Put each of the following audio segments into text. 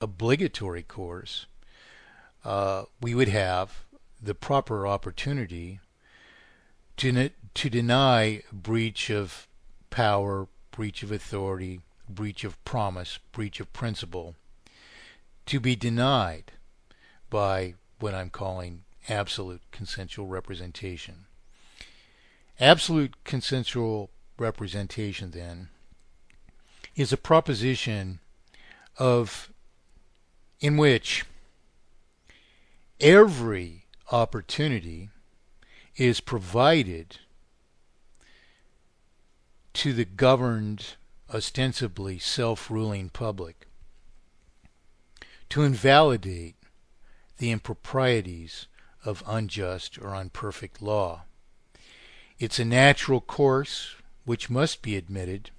obligatory course, we would have the proper opportunity to deny breach of power, breach of authority, breach of promise, breach of principle, to be denied by what I'm calling absolute consensual representation. Absolute consensual representation, then, is a proposition in which every opportunity is provided to the governed, ostensibly self-ruling public to invalidate the improprieties of unjust or unperfect law. It's a natural course which must be admitted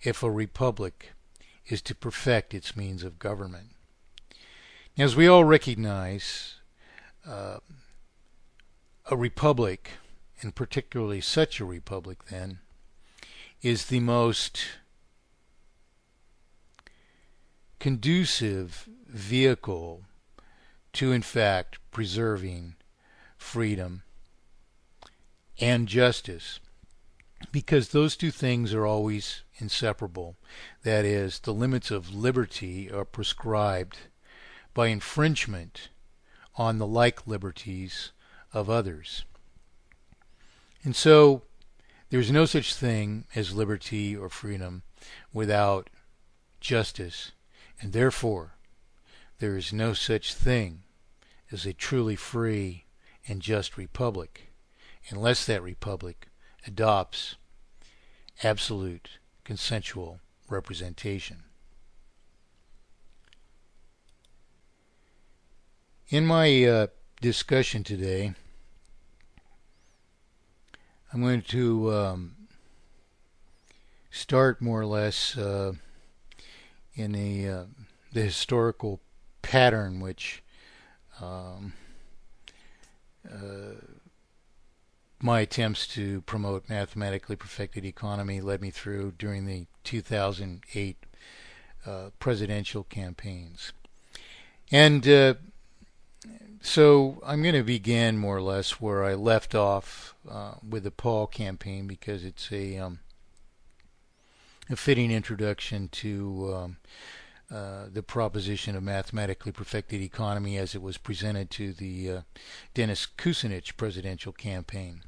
if a republic is to perfect its means of government. As we all recognize, a republic, and particularly such a republic then, is the most conducive vehicle to, in fact, preserving freedom and justice, because those two things are always inseparable. That is, the limits of liberty are prescribed by infringement on the like liberties of others. And so there's no such thing as liberty or freedom without justice, and therefore there is no such thing as a truly free and just republic unless that republic adopts absolute consensual representation. In my discussion today, I'm going to start more or less in the historical pattern which my attempts to promote mathematically perfected economy led me through during the 2008 presidential campaigns. And so I'm going to begin more or less where I left off with the Paul campaign, because it's a fitting introduction to the proposition of mathematically perfected economy as it was presented to the Dennis Kucinich presidential campaign.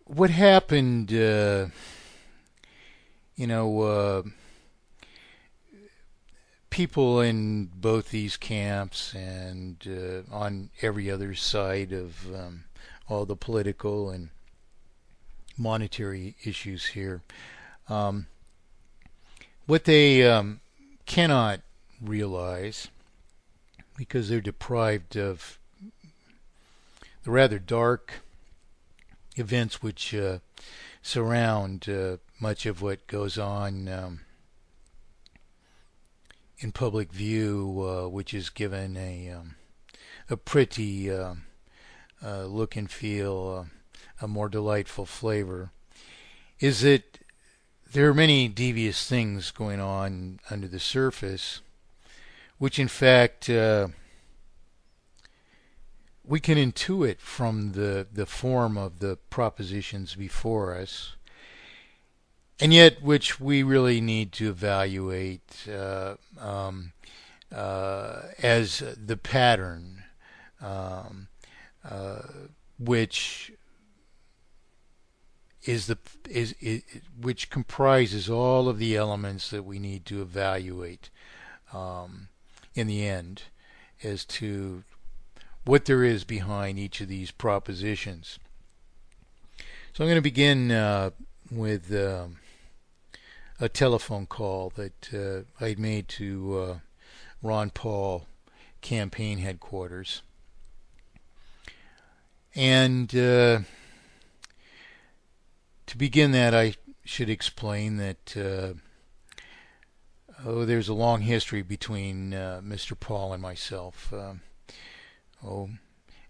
What happened, people in both these camps and on every other side of all the political and monetary issues here, what they cannot realize, because they're deprived of the rather dark events which surround much of what goes on in public view, which is given a pretty look and feel, a more delightful flavor, is that there are many devious things going on under the surface, which in fact we can intuit from the form of the propositions before us, and yet which we really need to evaluate as the pattern, which which comprises all of the elements that we need to evaluate in the end as to what there is behind each of these propositions. So I'm going to begin with a telephone call that I'd made to Ron Paul campaign headquarters. And to begin that, I should explain that there's a long history between Mr. Paul and myself.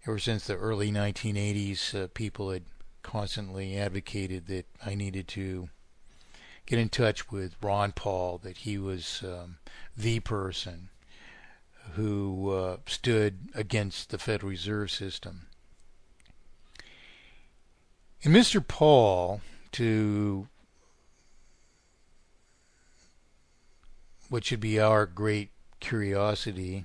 Ever since the early 1980s, people had constantly advocated that I needed to get in touch with Ron Paul that he was the person who stood against the Federal Reserve System. And Mr. Paul, to what should be our great curiosity,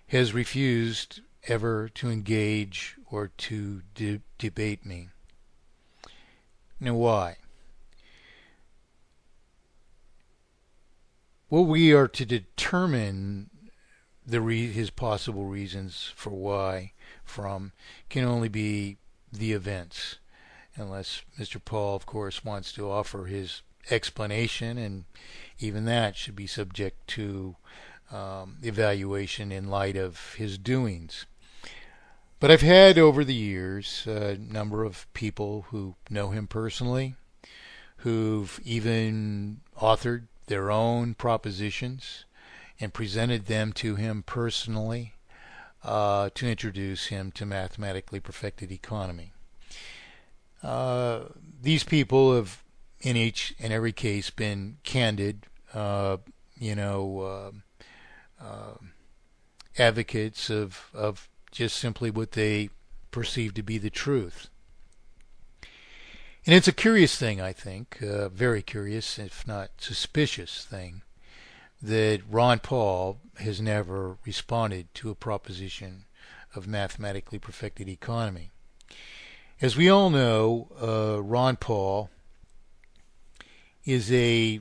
has refused ever to engage or to debate me. Now, why? Well, we are to determine his possible reasons for why from can only be the events, unless Mr. Paul, of course, wants to offer his explanation, and even that should be subject to evaluation in light of his doings. But I've had over the years a number of people who know him personally, who've even authored their own propositions and presented them to him personally to introduce him to mathematically perfected economy. These people have, in each and every case, been candid, advocates of just simply what they perceive to be the truth. And it's a curious thing, I think, very curious, if not suspicious thing, that Ron Paul has never responded to a proposition of mathematically perfected economy. As we all know, Ron Paul is a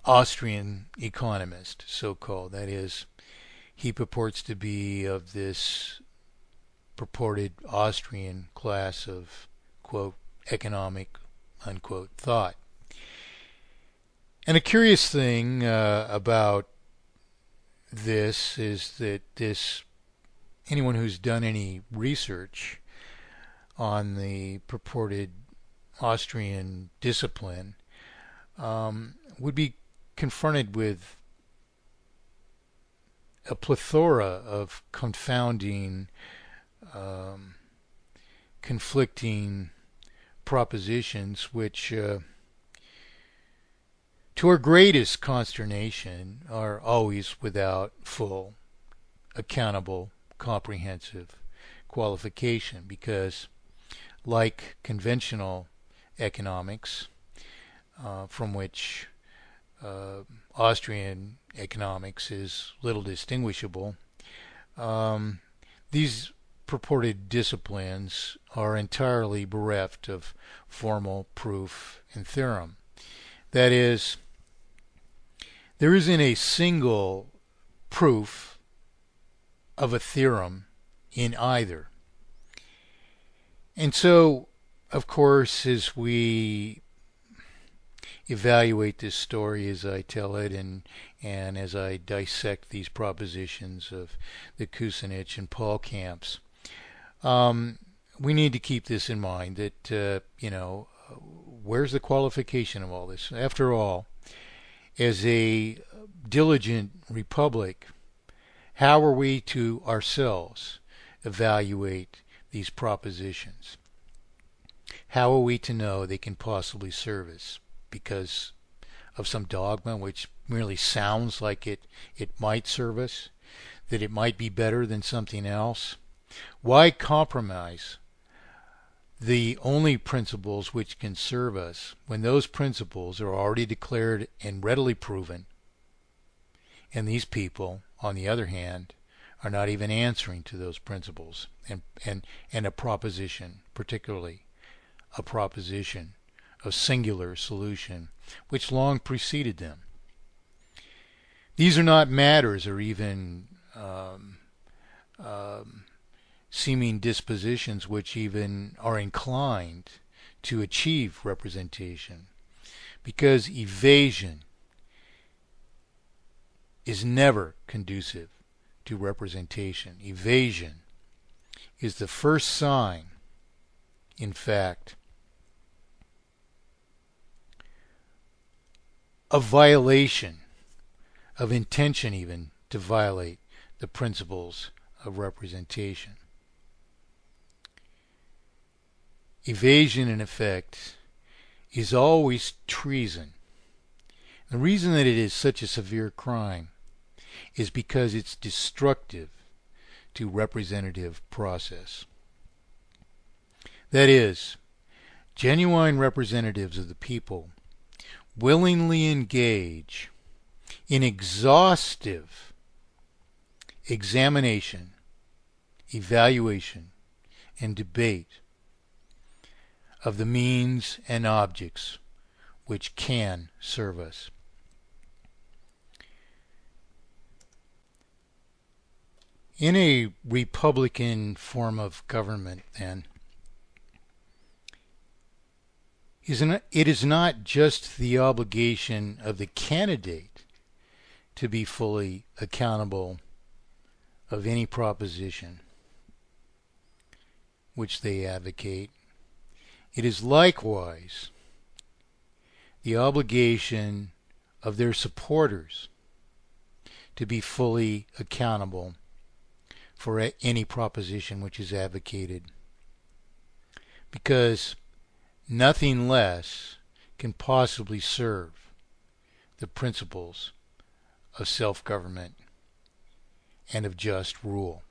Austrian economist, so-called. That is, he purports to be of this purported Austrian class of, quote, economic, unquote, thought. And a curious thing about this is that anyone who's done any research on the purported Austrian discipline would be confronted with a plethora of confounding, conflicting propositions which, to our greatest consternation, are always without full, accountable, comprehensive qualification, because like conventional economics, from which Austrian economics is little distinguishable, these purported disciplines are entirely bereft of formal proof and theorem. That is, there isn't a single proof of a theorem in either. And so, of course, as we evaluate this story as I tell it, and as I dissect these propositions of the Kucinich and Paul camps, we need to keep this in mind, that, where's the qualification of all this? After all, as a diligent republic, how are we to ourselves evaluate these propositions? How are we to know they can possibly serve us? Because of some dogma which merely sounds like it might serve us, that it might be better than something else? Why compromise the only principles which can serve us when those principles are already declared and readily proven, and these people, on the other hand, are not even answering to those principles and a proposition, particularly a proposition of singular solution which long preceded them? These are not matters or even seeming dispositions which even are inclined to achieve representation, because evasion is never conducive to representation. Evasion is the first sign, in fact, of violation, of intention even to violate the principles of representation. Evasion, in effect, is always treason. The reason that it is such a severe crime is because it's destructive to representative process. That is, genuine representatives of the people willingly engage in exhaustive examination, evaluation, and debate of the means and objects which can serve us. In a republican form of government, then, it is not just the obligation of the candidate to be fully accountable of any proposition which they advocate. It is likewise the obligation of their supporters to be fully accountable for any proposition which is advocated, because nothing less can possibly serve the principles of self-government and of just rule.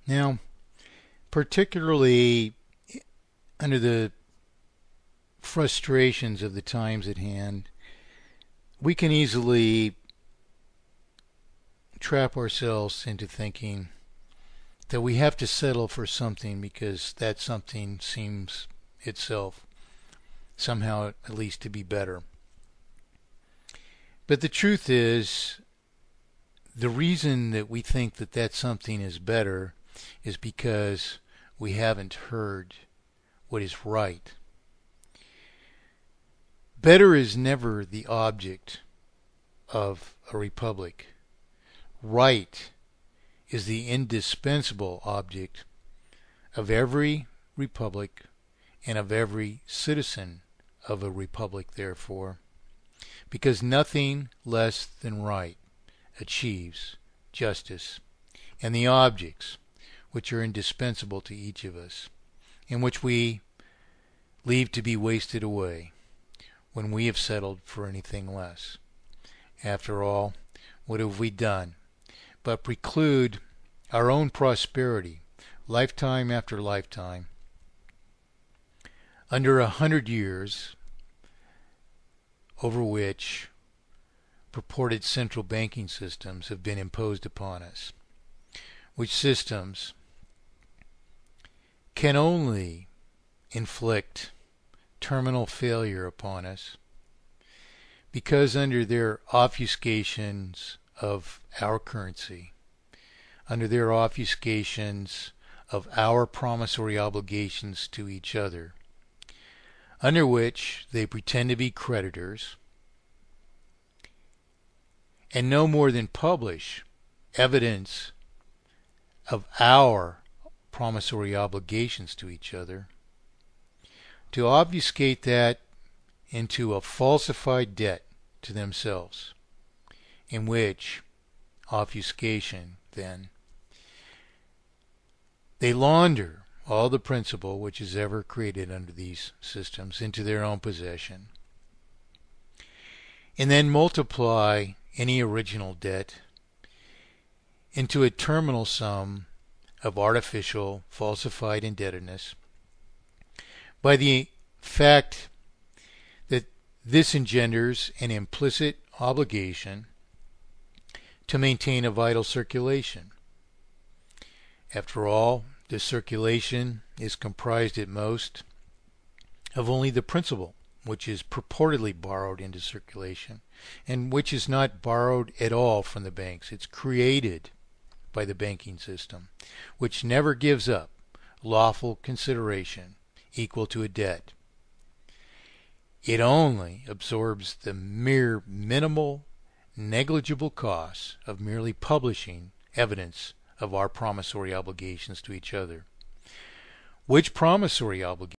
Now, particularly under the frustrations of the times at hand, we can easily trap ourselves into thinking that we have to settle for something because that something seems itself somehow at least to be better. But the truth is, the reason that we think that that something is better is because we haven't heard what is right. Better is never the object of a republic. Right is the indispensable object of every republic and of every citizen of a republic, therefore, because nothing less than right achieves justice, and the objects which are indispensable to each of us, and which we leave to be wasted away when we have settled for anything less. After all, what have we done but preclude our own prosperity, lifetime after lifetime, under 100 years over which purported central banking systems have been imposed upon us, which systems can only inflict terminal failure upon us because under their obfuscations of our currency, under their obfuscations of our promissory obligations to each other, under which they pretend to be creditors, and no more than publish evidence of our promissory obligations to each other, to obfuscate that into a falsified debt to themselves, in which obfuscation, then, they launder all the principle which is ever created under these systems into their own possession, and then multiply any original debt into a terminal sum of artificial falsified indebtedness by the fact that this engenders an implicit obligation to maintain a vital circulation. After all, this circulation is comprised at most of only the principal, which is purportedly borrowed into circulation, and which is not borrowed at all from the banks. It's created by the banking system, which never gives up lawful consideration equal to a debt. It only absorbs the mere minimal, negligible costs of merely publishing evidence of our promissory obligations to each other, which promissory obligations